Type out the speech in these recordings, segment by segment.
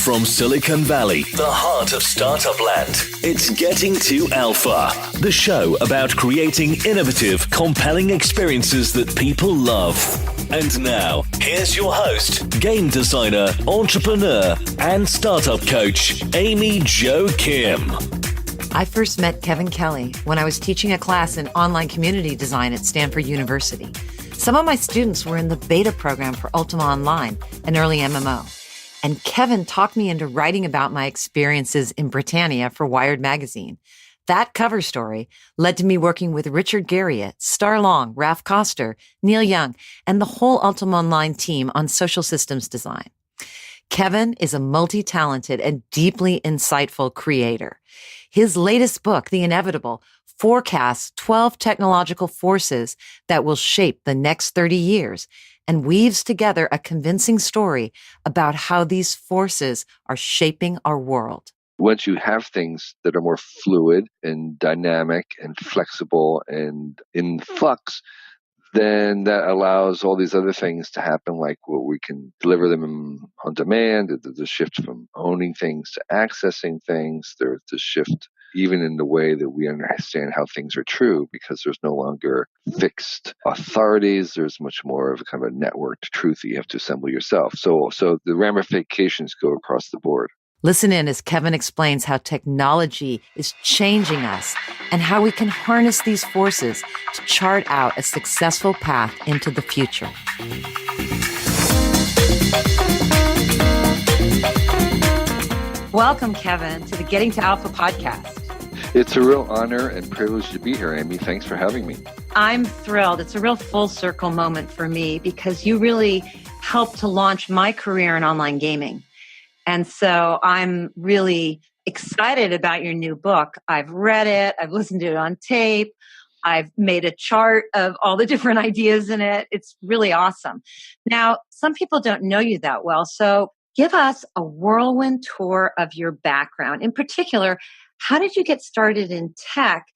From Silicon Valley, the heart of startup land, it's Getting to Alpha, the show about creating innovative, compelling experiences that people love. And now, here's your host, game designer, entrepreneur, and startup coach, Amy Jo Kim. I first met Kevin Kelly when I was teaching a class in online community design at Stanford University. Some of my students were in the beta program for Ultima Online, an early MMO. And Kevin talked me into writing about my experiences in Britannia for Wired magazine. That cover story led to me working with Richard Garriott, Star Long, Ralph Koster, Neil Young, and the whole Ultima Online team on social systems design. Kevin is a multi-talented and deeply insightful creator. His latest book, The Inevitable, forecasts 12 technological forces that will shape the next 30 years and weaves together a convincing story about how these forces are shaping our world. Once you have things that are more fluid and dynamic and flexible and in flux, then that allows all these other things to happen, like we can deliver them on demand. There's a shift from owning things to accessing things. There's the shift even in the way that we understand how things are true, because there's no longer fixed authorities. There's much more of a kind of a networked truth that you have to assemble yourself. So the ramifications go across the board. Listen in as Kevin explains how technology is changing us and how we can harness these forces to chart out a successful path into the future. Welcome, Kevin, to the Getting to Alpha podcast. It's a real honor and privilege to be here, Amy. Thanks for having me. I'm thrilled. It's a real full circle moment for me because you really helped to launch my career in online gaming. And so I'm really excited about your new book. I've read it. I've listened to it on tape. I've made a chart of all the different ideas in it. It's really awesome. Now, some people don't know you that well. So give us a whirlwind tour of your background. In particular, how did you get started in tech?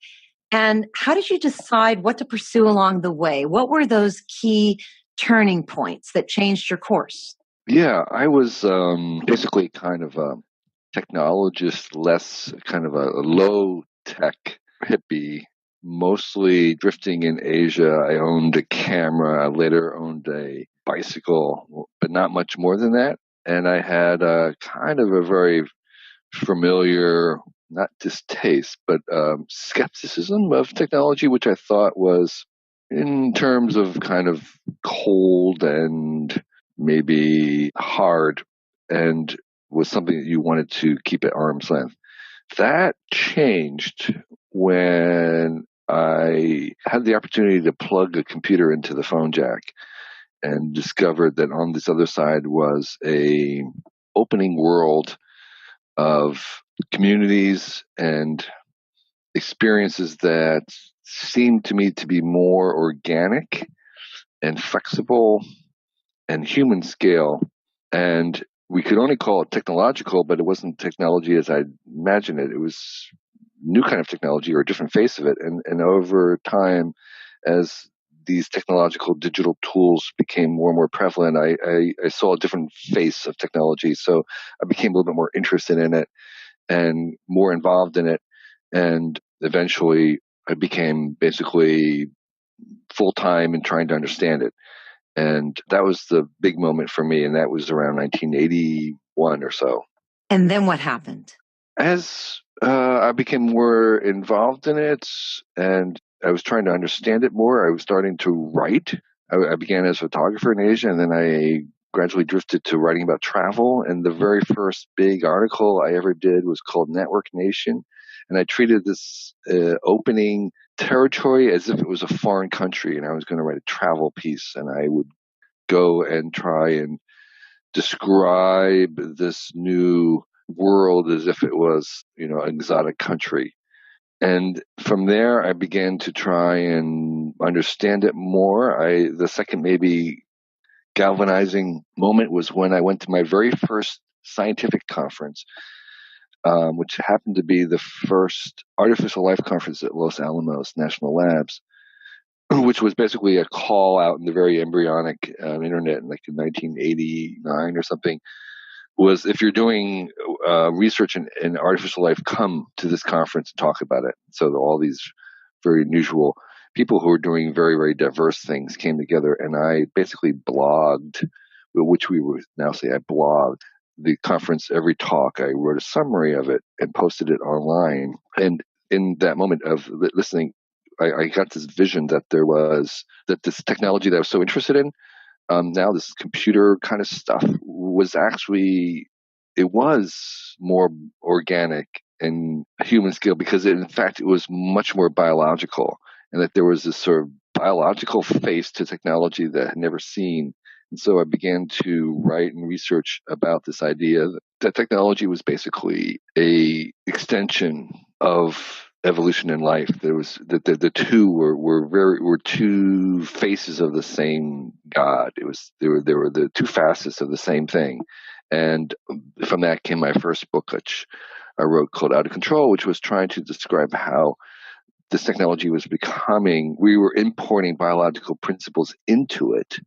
And how did you decide what to pursue along the way? What were those key turning points that changed your course? Yeah, I was basically kind of a technologist, less kind of a low-tech hippie, mostly drifting in Asia. I owned a camera. I later owned a bicycle, but not much more than that. And I had a kind of a very familiar, not distaste, but skepticism of technology, which I thought was, in terms of kind of cold and maybe hard, and was something that you wanted to keep at arm's length. That changed when I had the opportunity to plug a computer into the phone jack and discovered that on this other side was a opening world of communities and experiences that seemed to me to be more organic and flexible and human scale. And we could only call it technological, but it wasn't technology as I imagined it. It was new kind of technology or a different face of it. And over time, as these technological digital tools became more and more prevalent, I saw a different face of technology. So I became a little bit more interested in it and more involved in it. And eventually I became basically full-time in trying to understand it. And that was the big moment for me. And that was around 1981 or so. And then what happened? As I became more involved in it and I was trying to understand it more, I was starting to write. I began as a photographer in Asia, and then I gradually drifted to writing about travel. And the very first big article I ever did was called Network Nation. And I treated this opening territory as if it was a foreign country, and I was going to write a travel piece, and I would go and try and describe this new world as if it was, an exotic country. And from there, I began to try and understand it more. The second maybe galvanizing moment was when I went to my very first scientific conference, which happened to be the first artificial life conference at Los Alamos National Labs, which was basically a call out in the very embryonic internet in like 1989 or something, was, if you're doing research in artificial life, come to this conference and talk about it. So all these very unusual people who were doing very, very diverse things came together, and I basically blogged, which we would now say I blogged the conference. Every talk, I wrote a summary of it and posted it online. And in that moment of listening, I got this vision that this technology that I was so interested in, now this computer kind of stuff, was actually, it was more organic and human scale, because in fact it was much more biological, and that there was this sort of biological face to technology that I had never seen. And so I began to write and research about this idea that technology was basically a extension of evolution in life. There was the two were two faces of the same God. They were the two facets of the same thing. And from that came my first book, which I wrote, called Out of Control, which was trying to describe how this technology was becoming, we were importing biological principles into it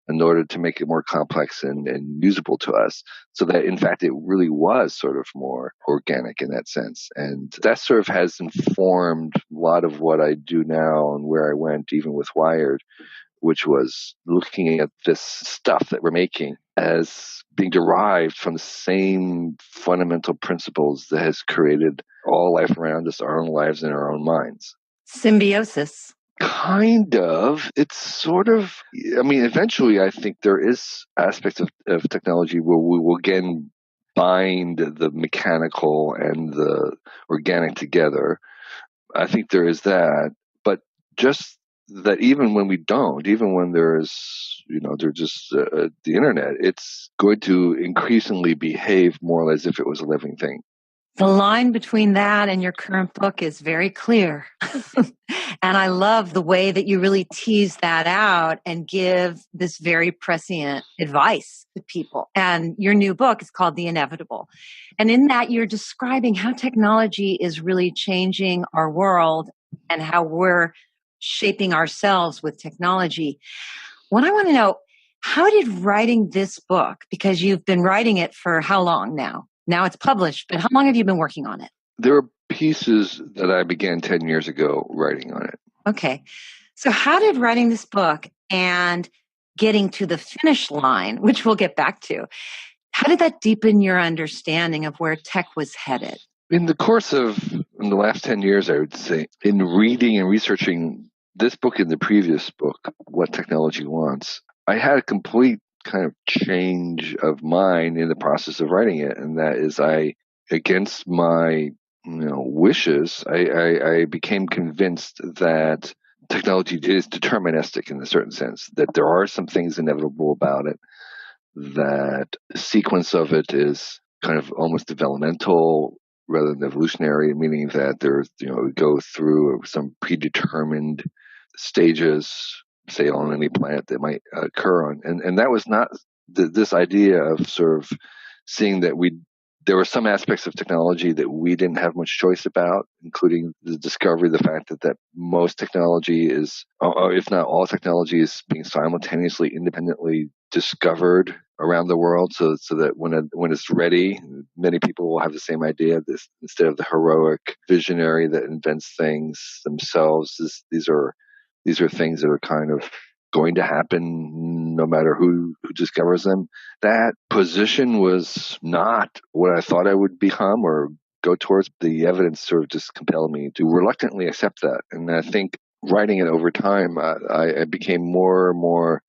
in order to make it more complex and usable to us, so that in fact it really was sort of more organic in that sense. And that sort of has informed a lot of what I do now and where I went, even with Wired, which was looking at this stuff that we're making as being derived from the same fundamental principles that has created all life around us, our own lives, and our own minds. Symbiosis. Kind of. It's sort of, I mean, eventually I think there is aspects of technology where we will again bind the mechanical and the organic together. I think there is that. But just that, even when we don't, even when there's, there's just the internet, it's going to increasingly behave more as if it was a living thing. The line between that and your current book is very clear. And I love the way that you really tease that out and give this very prescient advice to people. And your new book is called The Inevitable. And in that, you're describing how technology is really changing our world and how we're shaping ourselves with technology. What I want to know, how did writing this book, because you've been writing it for how long now? Now it's published, but how long have you been working on it? There are pieces that I began 10 years ago writing on it. Okay. So how did writing this book and getting to the finish line, which we'll get back to, how did that deepen your understanding of where tech was headed? In the course of in the last 10 years, I would say, in reading and researching this book and the previous book, What Technology Wants, I had a complete kind of change of mind in the process of writing it. And that is, against my wishes, I became convinced that technology is deterministic in a certain sense, that there are some things inevitable about it, that the sequence of it is kind of almost developmental rather than evolutionary, meaning that there's, we go through some predetermined stages, say on any planet that might occur on. And that was not this idea of sort of seeing that there were some aspects of technology that we didn't have much choice about, including the discovery, the fact that most technology is, if not all technology, is being simultaneously, independently discovered around the world, so that when it's ready, many people will have the same idea. This, instead of the heroic visionary that invents things themselves, these are things that are kind of going to happen no matter who discovers them. That position was not what I thought I would become or go towards. The evidence sort of just compelled me to reluctantly accept that. And I think writing it over time, I became more and more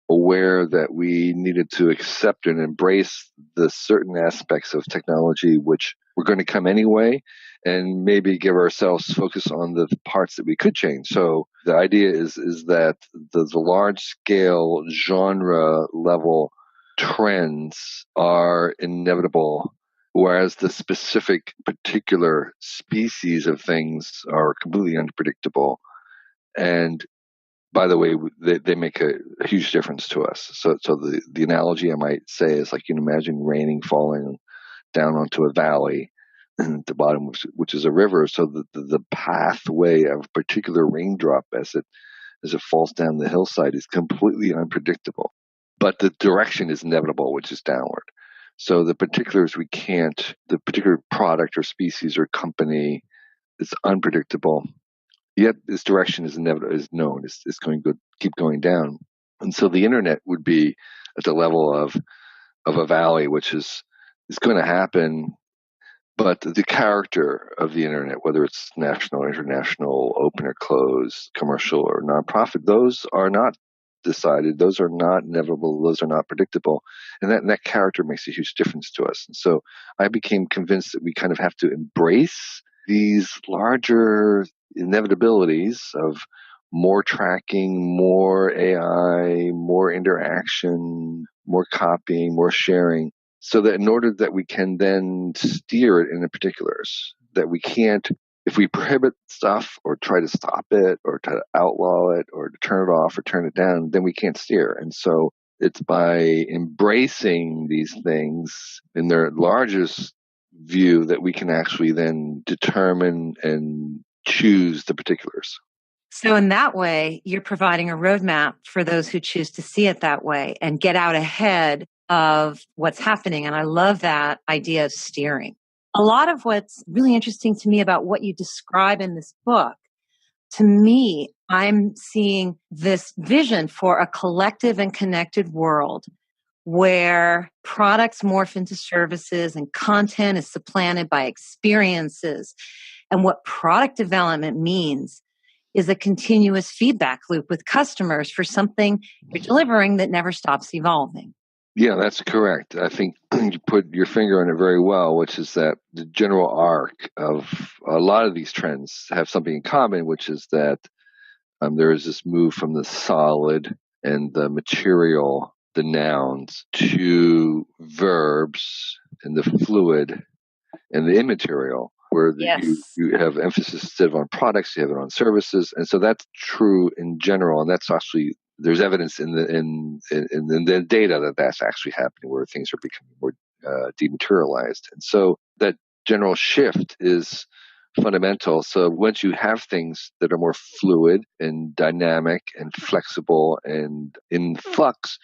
aware that we needed to accept and embrace the certain aspects of technology which were going to come anyway, and maybe give ourselves focus on the parts that we could change. So the idea is that the large scale genre level trends are inevitable, whereas the specific particular species of things are completely unpredictable. And by the way, they make a huge difference to us. So the analogy I might say is, like, you can imagine raining falling down onto a valley at the bottom, which is a river. So the pathway of a particular raindrop as it falls down the hillside is completely unpredictable. But the direction is inevitable, which is downward. So the particulars the particular product or species or company is unpredictable. Yet this direction is known. It's going to keep going down. And so the internet would be at the level of a valley, which is going to happen. But the character of the internet, whether it's national, international, open or closed, commercial or nonprofit, those are not decided. Those are not inevitable. Those are not predictable. And that character makes a huge difference to us. And so I became convinced that we kind of have to embrace these larger inevitabilities of more tracking, more AI, more interaction, more copying, more sharing, so that in order that we can then steer it in the particulars, that we can't, if we prohibit stuff or try to stop it or to outlaw it or to turn it off or turn it down, then we can't steer. And so it's by embracing these things in their largest view that we can actually then determine and choose the particulars. So in that way, you're providing a roadmap for those who choose to see it that way and get out ahead of what's happening. And I love that idea of steering. A lot of what's really interesting to me about what you describe in this book, to me, I'm seeing this vision for a collective and connected world where products morph into services and content is supplanted by experiences. And what product development means is a continuous feedback loop with customers for something you're delivering that never stops evolving. Yeah, that's correct. I think you put your finger on it very well, which is that the general arc of a lot of these trends have something in common, which is that there is this move from the solid and the material, the nouns, to verbs and the fluid and the immaterial, where you have emphasis instead of on products, you have it on services. And so that's true in general. And that's actually, there's evidence in the data that that's actually happening, where things are becoming more dematerialized. And so that general shift is fundamental. So once you have things that are more fluid and dynamic and flexible and in flux,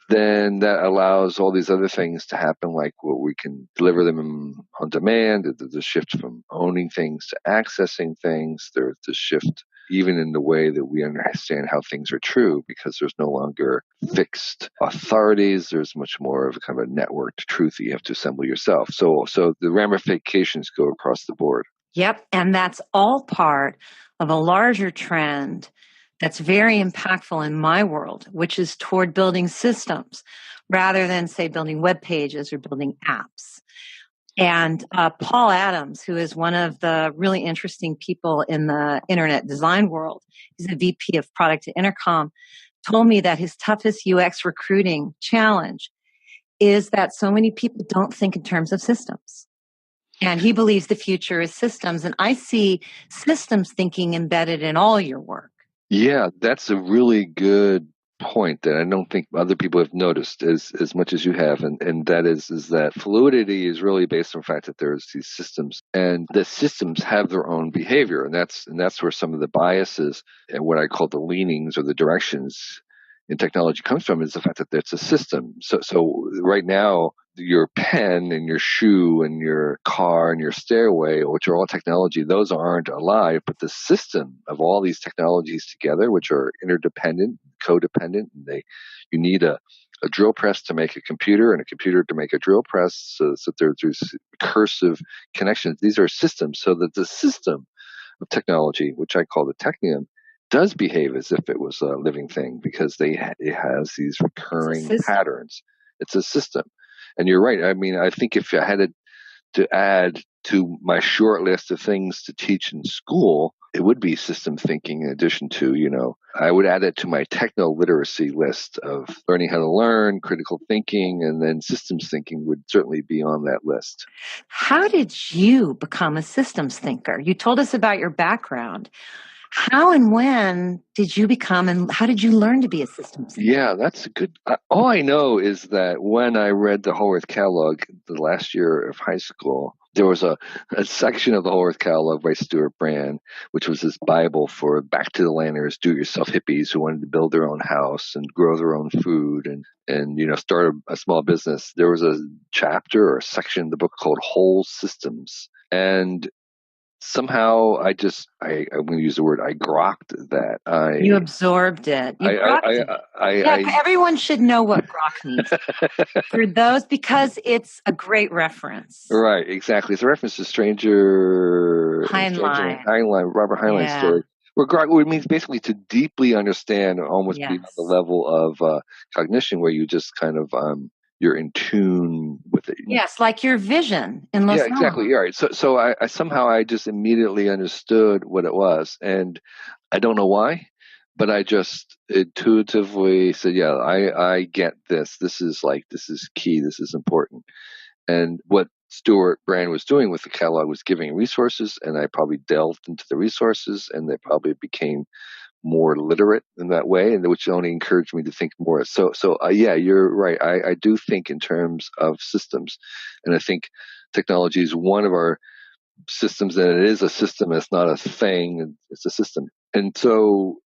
then that allows all these other things to happen, like what we can deliver them on demand. There's a shift from owning things to accessing things. There's the shift even in the way that we understand how things are true, because there's no longer fixed authorities. There's much more of a kind of a networked truth that you have to assemble yourself. So the ramifications go across the board. Yep. And that's all part of a larger trend that's very impactful in my world, which is toward building systems rather than, say, building web pages or building apps. And Paul Adams, who is one of the really interesting people in the internet design world, he's a VP of product at Intercom, told me that his toughest UX recruiting challenge is that so many people don't think in terms of systems. And he believes the future is systems. And I see systems thinking embedded in all your work. Yeah, that's a really good point that I don't think other people have noticed as much as you have. And that is that fluidity is really based on the fact that there's these systems, and the systems have their own behavior. And that's where some of the biases and what I call the leanings or the directions in technology comes from, is the fact that it's a system. So right now, your pen and your shoe and your car and your stairway, which are all technology, those aren't alive, but the system of all these technologies together, which are interdependent, codependent, and you need a drill press to make a computer and a computer to make a drill press, so there's recursive connections. These are systems, so that the system of technology, which I call the technium, does behave as if it was a living thing, because it has these recurring patterns. It's a system. And you're right. I mean, I think if I had to add to my short list of things to teach in school, it would be system thinking, in addition to, I would add it to my techno literacy list of learning how to learn, critical thinking, and then systems thinking would certainly be on that list. How did you become a systems thinker? You told us about your background. How and when did you become, and how did you learn to be a systems thinker? Yeah, that's a good. All I know is that when I read the Whole Earth Catalog the last year of high school, there was a section of the Whole Earth Catalog by Stuart Brand, which was this Bible for back to the landers, do-it-yourself hippies who wanted to build their own house and grow their own food and start a small business. There was a chapter or a section in the book called Whole Systems, and somehow I'm going to use the word, I grokked that. You absorbed it. You grokked it. Everyone should know what grok means for those, because it's a great reference. Right, exactly. It's a reference to Robert Heinlein's story. Where grok means basically to deeply understand, almost beyond the level of cognition, where you just kind of you're in tune with it. Yes, like your vision in Los Alamos. Yeah, exactly. You're right. So I somehow I just immediately understood what it was, and I don't know why, but I just intuitively said, yeah, I get this. This is key. This is important. And what Stuart Brand was doing with the catalog was giving resources, and I probably delved into the resources, and they probably became more literate in that way, and which only encouraged me to think more. So yeah, you're right. I do think in terms of systems, and I think technology is one of our systems, and it is a system. It's not a thing. It's a system. And so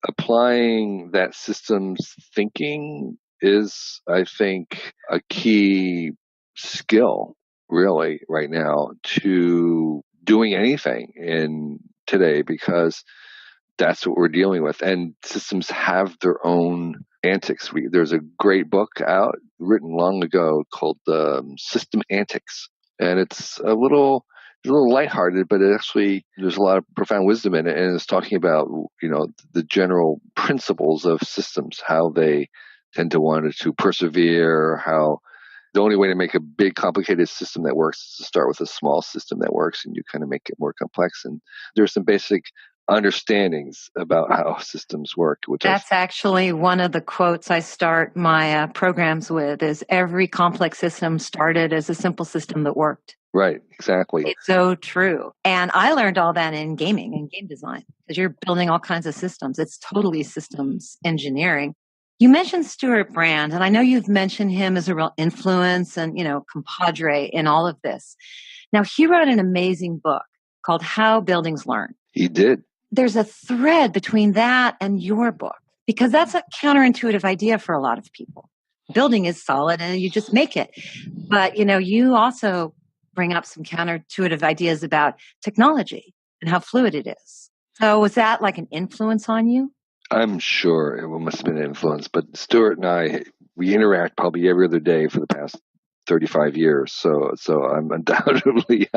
applying that systems thinking is, I think, a key skill really right now to doing anything in today, because that's what we're dealing with. And systems have their own antics. There's a great book out written long ago called System Antics. And it's a little lighthearted, but there's a lot of profound wisdom in it. And it's talking about, the general principles of systems, how they tend to want to persevere, how the only way to make a big, complicated system that works is to start with a small system that works, and you kind of make it more complex. And there's some basic understandings about how systems work. That's actually one of the quotes I start my programs with, is every complex system started as a simple system that worked. Right, exactly. It's so true. And I learned all that in gaming and game design, because you're building all kinds of systems. It's totally systems engineering. You mentioned Stuart Brand, and I know you've mentioned him as a real influence and, compadre in all of this. Now, he wrote an amazing book called How Buildings Learn. He did. There's a thread between that and your book, because that's a counterintuitive idea for a lot of people. Building is solid and you just make it. But, you also bring up some counterintuitive ideas about technology and how fluid it is. So was that like an influence on you? I'm sure it must have been an influence, but Stuart and I, we interact probably every other day for the past 35 years. So I'm undoubtedly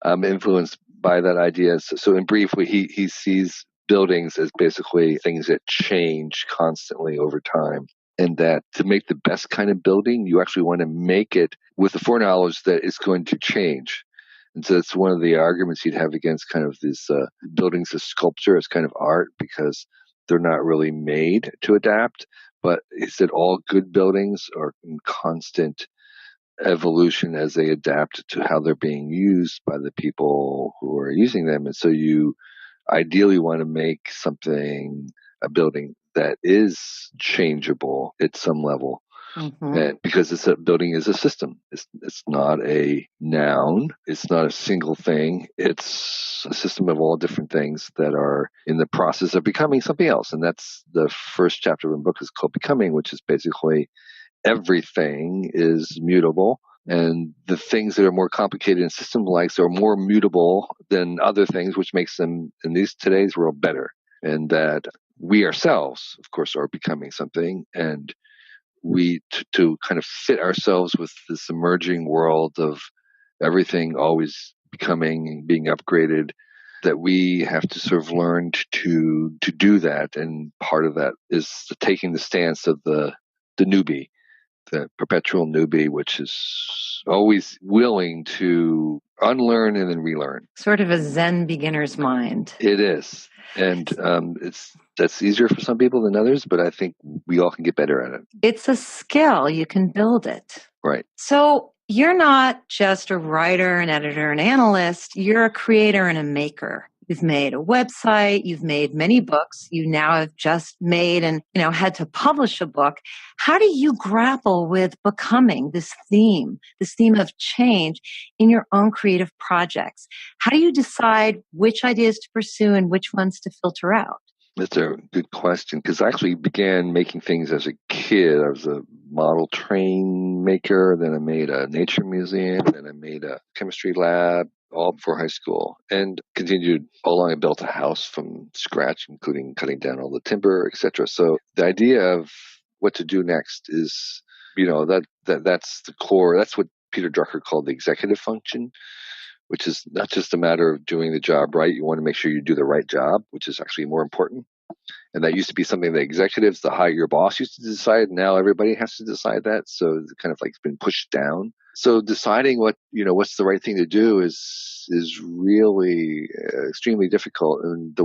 I'm influenced by that idea. So in brief, he sees buildings as basically things that change constantly over time. And that to make the best kind of building, you actually want to make it with the foreknowledge that it's going to change. And so it's one of the arguments you'd have against kind of these buildings as sculpture, as kind of art, because they're not really made to adapt. But he said all good buildings are in constant evolution as they adapt to how they're being used by the people who are using them. And so you ideally want to make a building that is changeable at some level. Mm-hmm. And because a building is a system. It's not a noun. It's not a single thing. It's a system of all different things that are in the process of becoming something else. And that's the first chapter of the book, is called Becoming, which is basically everything is mutable. And the things that are more complicated and system-like are more mutable than other things, which makes them, in today's world, better. And that we ourselves, of course, are becoming something. And we, to kind of fit ourselves with this emerging world of everything always becoming and being upgraded, that we have to sort of learn to do that. And part of that is taking the stance of the newbie, the perpetual newbie, which is always willing to unlearn and then relearn. Sort of a Zen beginner's mind. It is. And that's easier for some people than others, but I think we all can get better at it. It's a skill. You can build it. Right. So you're not just a writer, an editor, an analyst. You're a creator and a maker. You've made a website, you've made many books, you now have just made and, had to publish a book. How do you grapple with becoming this theme of change in your own creative projects? How do you decide which ideas to pursue and which ones to filter out? That's a good question, because I actually began making things as a kid. I was a model train maker, then I made a nature museum, then I made a chemistry lab, all before high school, and continued all along. I built a house from scratch, including cutting down all the timber, etc. So the idea of what to do next is, that's the core. That's what Peter Drucker called the executive function, which is not just a matter of doing the job right. You want to make sure you do the right job, which is actually more important. And that used to be something that executives, your boss used to decide. Now everybody has to decide that. So it's kind of like it's been pushed down. So deciding what's the right thing to do is really extremely difficult. And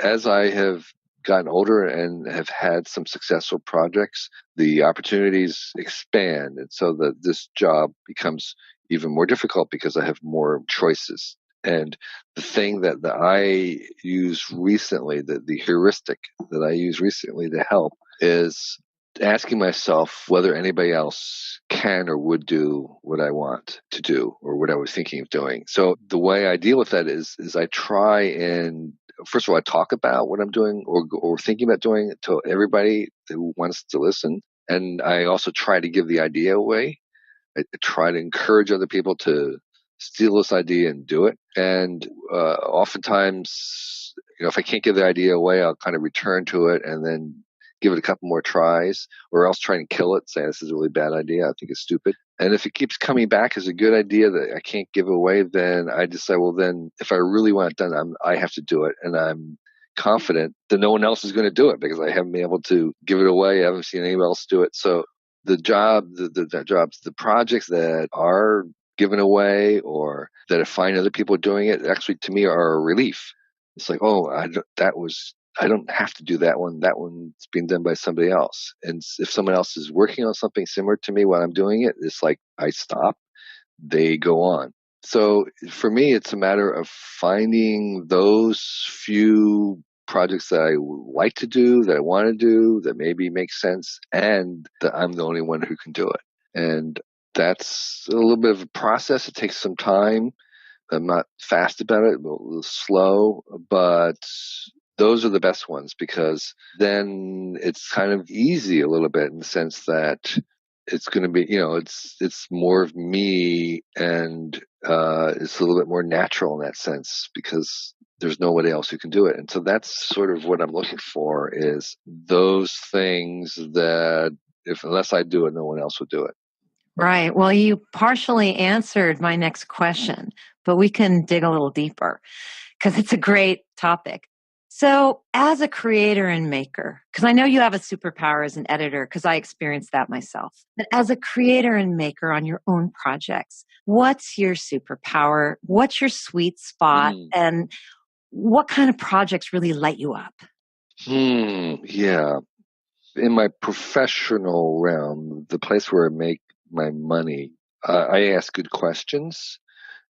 as I have gotten older and have had some successful projects, the opportunities expand. And so this job becomes even more difficult because I have more choices. And the thing that I use recently, the heuristic that I use recently to help, is asking myself whether anybody else can or would do what I want to do or what I was thinking of doing. So the way I deal with that is I try and, first of all, I talk about what I'm doing or thinking about doing to everybody who wants to listen. And I also try to give the idea away. I try to encourage other people to steal this idea and do it. And oftentimes, if I can't give the idea away, I'll kind of return to it and then give it a couple more tries, or else try and kill it, say this is a really bad idea, I think it's stupid. And if it keeps coming back as a good idea that I can't give away, then I decide, well, then if I really want it done, I have to do it. And I'm confident that no one else is going to do it because I haven't been able to give it away. I haven't seen anyone else do it. So the projects that are given away or that I find other people doing it, actually to me are a relief. It's like, I don't have to do that one. That one's being done by somebody else. And if someone else is working on something similar to me while I'm doing it, it's like I stop, they go on. So for me, it's a matter of finding those few projects that I like to do, that I want to do, that maybe make sense, and that I'm the only one who can do it. And that's a little bit of a process. It takes some time. I'm not fast about it, a little slow, but those are the best ones because then it's kind of easy a little bit in the sense that it's going to be, it's more of me and it's a little bit more natural in that sense because there's nobody else who can do it. And so that's sort of what I'm looking for is those things that unless I do it, no one else would do it. Right. Well, you partially answered my next question, but we can dig a little deeper because it's a great topic. So as a creator and maker, because I know you have a superpower as an editor, because I experienced that myself, but as a creator and maker on your own projects, what's your superpower? What's your sweet spot? And what kind of projects really light you up? Yeah. In my professional realm, the place where I make my money, I ask good questions.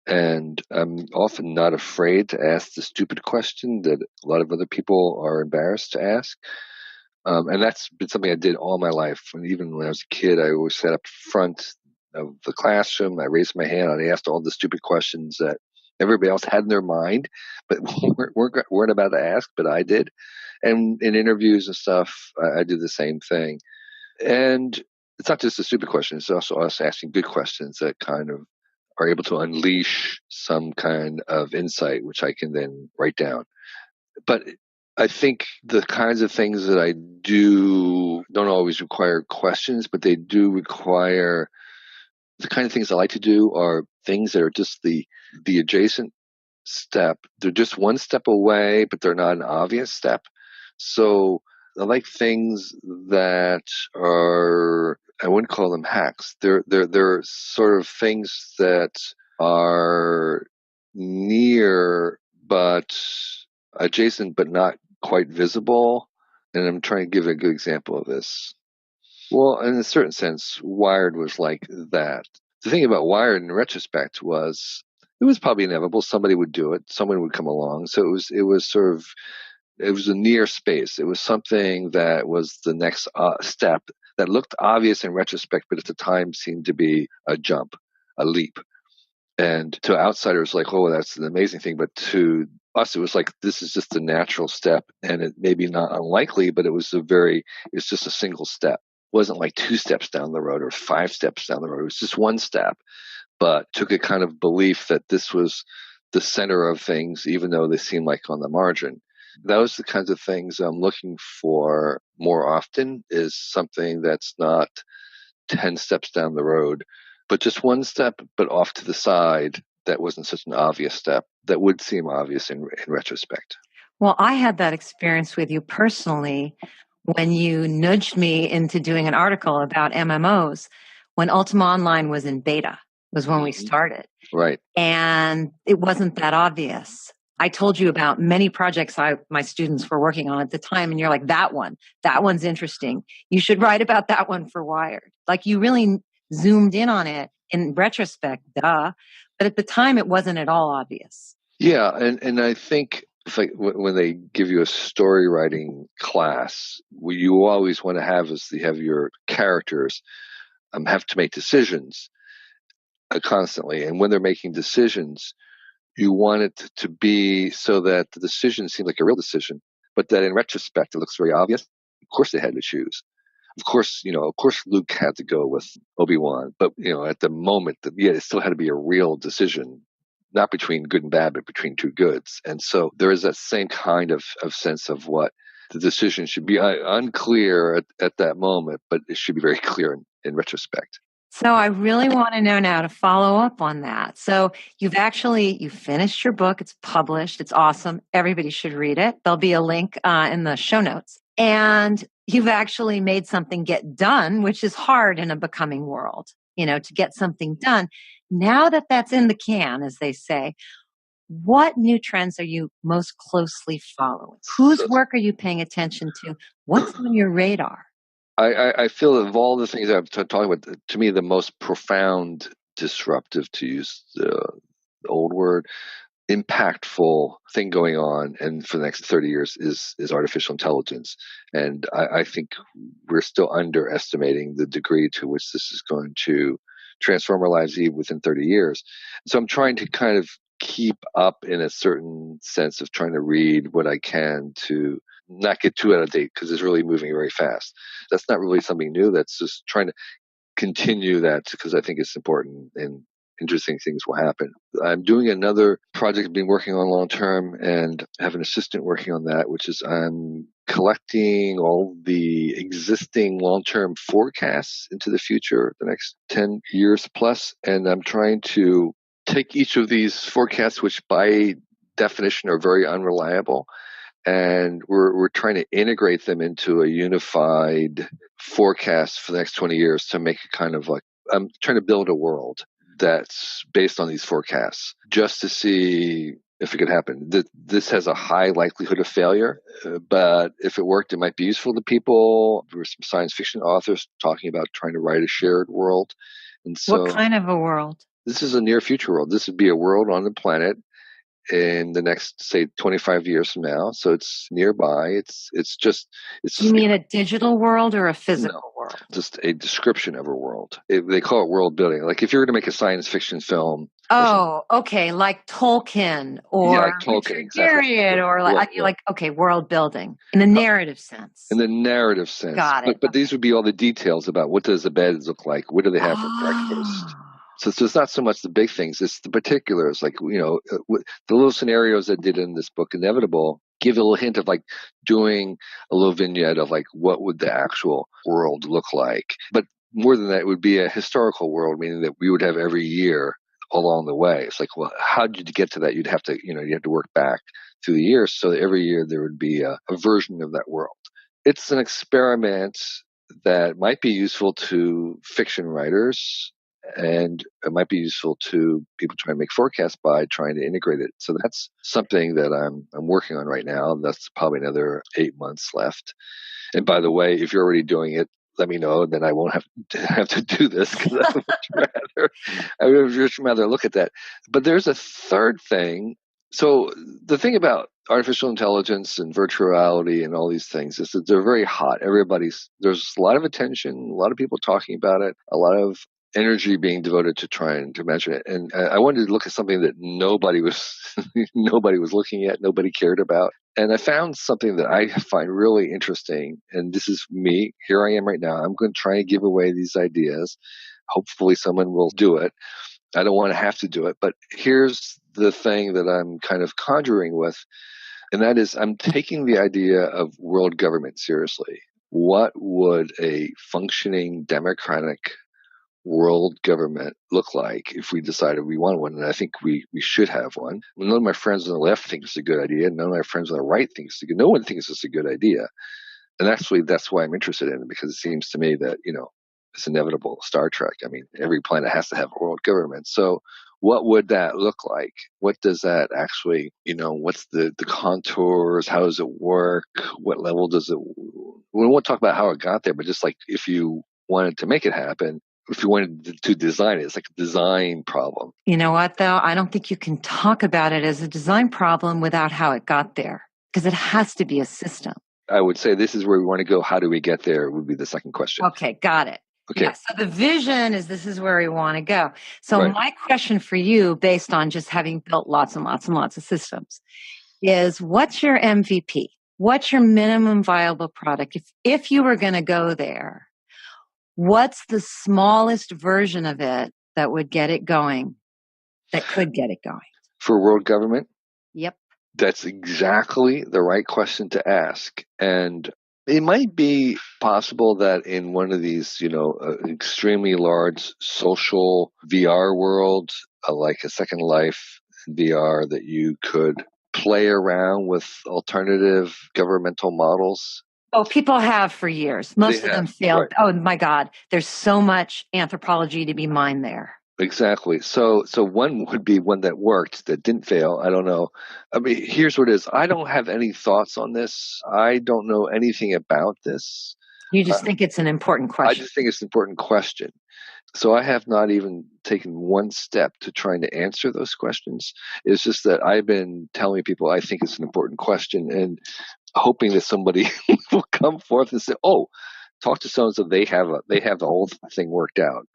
And I'm often not afraid to ask the stupid question that a lot of other people are embarrassed to ask. And that's been something I did all my life. And even when I was a kid, I always sat up front of the classroom. I raised my hand and I asked all the stupid questions that everybody else had in their mind, but weren't about to ask, but I did. And in interviews and stuff, I do the same thing. And it's not just a stupid question. It's also us asking good questions that kind of are able to unleash some kind of insight, which I can then write down. But I think the kinds of things that I do don't always require questions, but they do require the kind of things I like to do are things that are just the adjacent step. They're just one step away, but they're not an obvious step. So I like things that are, I wouldn't call them hacks. They're sort of things that are near but adjacent but not quite visible. And I'm trying to give a good example of this. Well, in a certain sense, Wired was like that. The thing about Wired in retrospect was it it was probably inevitable. Somebody would do it. Someone would come along. So it was sort of, it was a near space. It was something that was the next step that looked obvious in retrospect, but at the time seemed to be a jump, a leap. And to outsiders, like, oh, that's an amazing thing. But to us, it was like, this is just a natural step. And it may be not unlikely, but it's just a single step. It wasn't like 2 steps down the road or 5 steps down the road. It was just 1 step, but took a kind of belief that this was the center of things, even though they seemed like on the margin. Those are the kinds of things I'm looking for more often, is something that's not 10 steps down the road, but just 1 step, but off to the side. That wasn't such an obvious step that would seem obvious in retrospect. Well, I had that experience with you personally when you nudged me into doing an article about MMOs when Ultima Online was in beta, was when we started. Right. And it wasn't that obvious. I told you about many projects my students were working on at the time, and you're like, that one's interesting. You should write about that one for Wired. Like, you really zoomed in on it in retrospect, duh. But at the time, it wasn't at all obvious. Yeah, and I think when they give you a story writing class, what you always want to have is you have your characters have to make decisions constantly. And when they're making decisions, you want it to be so that the decision seems like a real decision, but that in retrospect, it looks very obvious. Of course they had to choose. Of course Luke had to go with Obi-Wan, but, at the moment it still had to be a real decision, not between good and bad, but between 2 goods. And so there is that same kind of sense of what the decision should be unclear at that moment, but it should be very clear in retrospect. So I really want to know now to follow up on that. So you finished your book. It's published. It's awesome. Everybody should read it. There'll be a link in the show notes. And you've actually made something get done, which is hard in a becoming world, to get something done. Now that that's in the can, as they say, what new trends are you most closely following? Whose work are you paying attention to? What's on your radar? I feel of all the things I've talked about, to me, the most profound, disruptive, to use the old word, impactful thing going on, and for the next 30 years is artificial intelligence. And I think we're still underestimating the degree to which this is going to transform our lives even within 30 years. So I'm trying to kind of keep up in a certain sense of trying to read what I can to not get too out of date, because it's really moving very fast. That's not really something new. That's just trying to continue that, because I think it's important and interesting things will happen. I'm doing another project I've been working on long term, and have an assistant working on that, which is I'm collecting all the existing long-term forecasts into the future, the next 10 years plus. And I'm trying to take each of these forecasts, which by definition are very unreliable, and we're trying to integrate them into a unified forecast for the next 20 years to make it kind of like, I'm trying to build a world that's based on these forecasts, just to see if it could happen. This has a high likelihood of failure, but if it worked, it might be useful to people. There were some science fiction authors talking about trying to write a shared world. And so, what kind of a world? This is a near future world. This would be a world on the planet in the next, say, 25 years from now. So it's nearby. It's You mean a digital world or a physical world? Just a description of a world. They call it world building. Like if you were to make a science fiction film. Oh, okay. Like Tolkien or Richard Garriott, or okay, world building in the narrative sense. In the narrative sense. Got it. But these would be all the details about what does the bed look like? What do they have for breakfast? So it's not so much the big things, it's the particulars, like, the little scenarios I did in this book, Inevitable, give a little hint of like doing a little vignette of like, what would the actual world look like? But more than that, it would be a historical world, meaning that we would have every year along the way. It's like, well, how did you get to that? You'd have to, you have to work back through the years. So that every year there would be a version of that world. It's an experiment that might be useful to fiction writers, and it might be useful to people trying to make forecasts by trying to integrate it. So that's something that I'm working on right now. That's probably another 8 months left. And by the way, if you're already doing it, let me know. Then I won't have to do this because I would much rather look at that. But there's a third thing. So the thing about artificial intelligence and virtuality and all these things is that they're very hot. There's a lot of attention, a lot of people talking about it, a lot of energy being devoted to trying to measure it. And I wanted to look at something that nobody was looking at, nobody cared about. And I found something that I find really interesting. And this is me. Here I am right now. I'm going to try and give away these ideas. Hopefully someone will do it. I don't want to have to do it. But here's the thing that I'm kind of conjuring with. And that is, I'm taking the idea of world government seriously. What would a functioning democratic world government look like if we decided we want one? And I think we should have one. None of my friends on the left think it's a good idea. None of my friends on the right think it's a good. No one thinks it's a good idea. And actually, that's why I'm interested in it, because it seems to me that, it's inevitable. Star Trek. I mean, every planet has to have a world government. So what would that look like? What does that actually, what's the contours? How does it work? What level does it? We won't talk about how it got there, but just like if you wanted to make it happen, if you wanted to design it, it's like a design problem. You know what, though? I don't think you can talk about it as a design problem without how it got there, because it has to be a system. I would say this is where we want to go. How do we get there would be the second question. Okay, got it. Okay. Yeah, so the vision is this is where we want to go. So Right. My question for you, based on just having built lots and lots and lots of systems, is what's your MVP? What's your minimum viable product? If you were going to go there, what's the smallest version of it that would get it going, that could get it going? For world government? Yep. That's exactly the right question to ask. And it might be possible that in one of these, extremely large social VR worlds, like a Second Life VR, that you could play around with alternative governmental models. Oh, people have for years. Most of them failed. Right. Oh my God. There's so much anthropology to be mined there. Exactly. So one would be one that worked, that didn't fail. I don't know. I mean, here's what it is. I don't have any thoughts on this. I don't know anything about this. You just think it's an important question. I just think it's an important question. So I have not even taken one step to trying to answer those questions. It's just that I've been telling people I think it's an important question and hoping that somebody will come forth and say, "Oh, talk to someone so they have the whole thing worked out."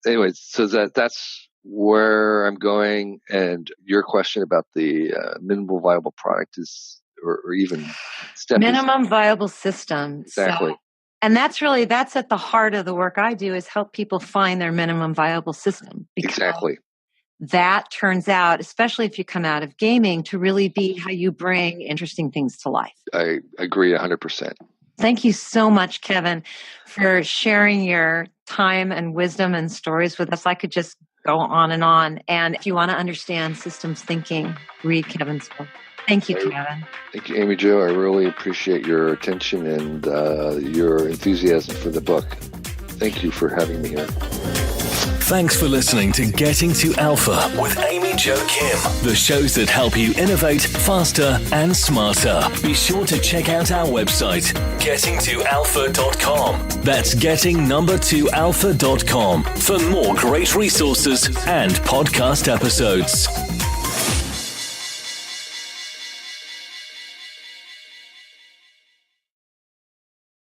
Anyways, so that's where I'm going. And your question about the minimal viable product is, or even step minimum viable system. Exactly. So, and that's at the heart of the work I do, is help people find their minimum viable system. Exactly. That turns out, especially if you come out of gaming, to really be how you bring interesting things to life. I agree 100%. Thank you so much, Kevin, for sharing your time and wisdom and stories with us. I could just go on. And if you want to understand systems thinking, read Kevin's book. Thank you, Kevin. Thank you, Amy Jo. I really appreciate your attention and your enthusiasm for the book. Thank you for having me here. Thanks for listening to Getting to Alpha with Amy Jo Kim, the shows that help you innovate faster and smarter. Be sure to check out our website, gettingtoalpha.com. That's getting2alpha.com for more great resources and podcast episodes.